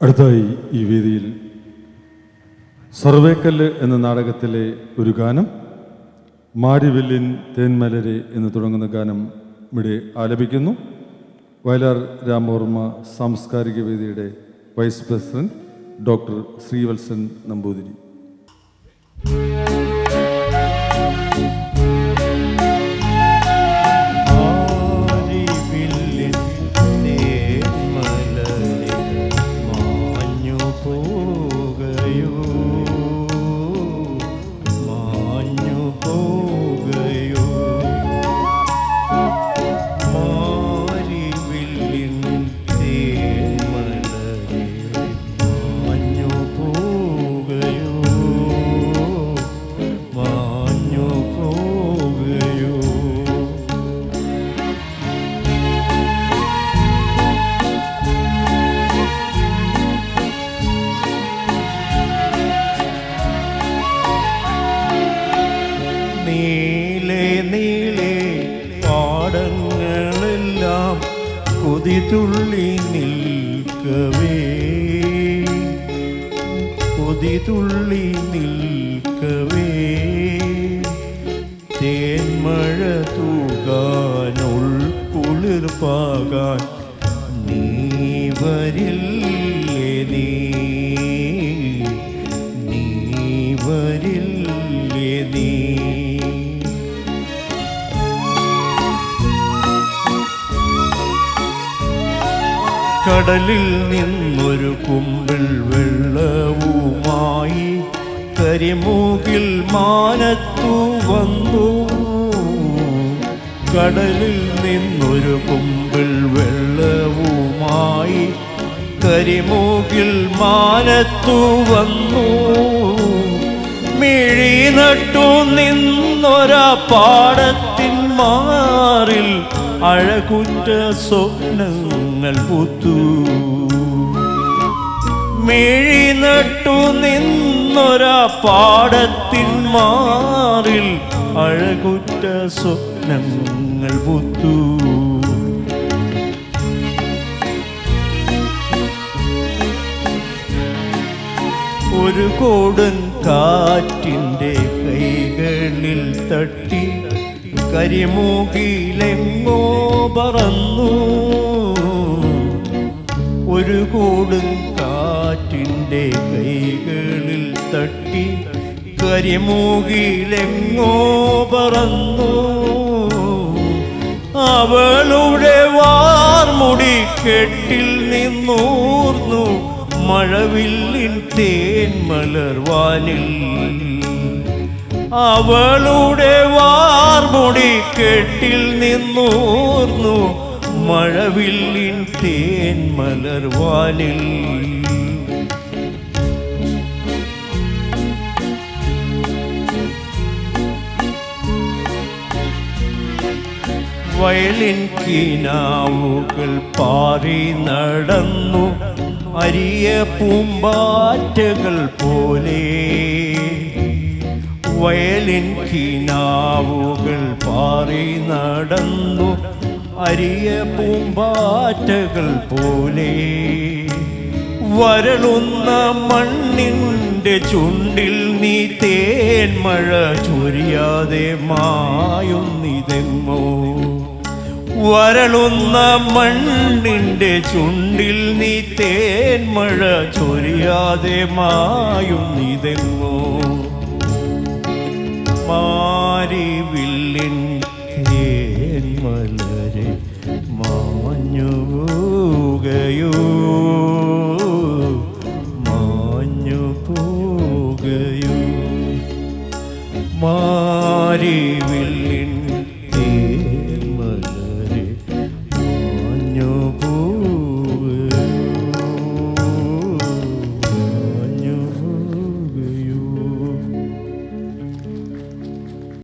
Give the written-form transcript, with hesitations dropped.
അടുത്തായി ഈ വേദിയിൽ സർവേക്കല്ല് എന്ന നാടകത്തിലെ ഒരു ഗാനം മാരിവില്ലിൻ തേന്മലരെ എന്ന് തുടങ്ങുന്ന ഗാനം ഇവിടെ ആലപിക്കുന്നു. വയലാർ രാമവർമ്മ സാംസ്കാരിക വേദിയുടെ vice president doctor Sreevalsan Namboothiri. നീളെ നീളെ പാടങ്ങളെല്ലാം കൊതിതുള്ളി നിൽക്കവേ, കൊതിതുള്ളി നിൽക്കവേ, തേന്മഴ തൂകാൻ ഉൾക്കുളിർപ്പാകാൻ നീ വരില്ലേ, നീ വരില്ലേ നീ. കടലിൽ നിന്നൊരു കുമ്പിൾ വെള്ളവുമായി കരിമൂകിൽ മാനത്തു വന്നു. കടലിൽ നിന്നൊരു കുമ്പിൾ വെള്ളവുമായി കരിമൂകിൽ മാനത്തു വന്നു. മിഴി നട്ടു നിന്നൊരാ പാടത്തിൻ മാറിൽ അഴകുറ്റ സ്വപ്നങ്ങൾ പൂത്തു. മിഴി നട്ടു നിന്നൊരാ പാടത്തിൻ മാറിൽ അഴകുറ്റ സ്വപ്നങ്ങൾ പൂത്തു. ഒരു കോടൻ കാറ്റിൻ്റെ കൈകളിൽ തട്ടി കരിമൂകിലെങ്ങോ പറന്നു. ഒരു കൂടും കാറ്റിൻ്റെ കൈകളിൽ തട്ടി കരിമൂകിലെങ്ങോ പറന്നു. അവളുടെ വാർമുടി കെട്ടിൽ നിന്നൂർന്നു മഴവില്ലിൻ തേന്മലർവാനിൽ. അവളുടെ വാർമുടി കെട്ടിൽ നിന്നൂർന്നു മഴവില്ലിൻ തേന്മലർവാനിൽ. വയലിൻ കിനാവുകൾ പാറി നടന്നു അരിയ പൂമ്പാറ്റകൾ പോലെ. വയലിൻ കിനാവുകൾ പാറി നടന്നു അരിയ പൂമ്പാറ്റകൾ പോലെ. വരളുന്ന മണ്ണിൻ്റെ ചുണ്ടിൽ നീ തേന്മഴ ചൊരിയാതെ മായുന്നിതെങ്ങോ. വരളുന്ന മണ്ണിൻ്റെ ചുണ്ടിൽ നീ തേന്മഴ ചൊരിയാതെ മായുന്നിതെങ്ങോ. മാരിവില്ലിൻ തേന്മലരെ മാഞ്ഞു പോകയോ, മാഞ്ഞു പോകയോ. മാരിവില്ലിൻ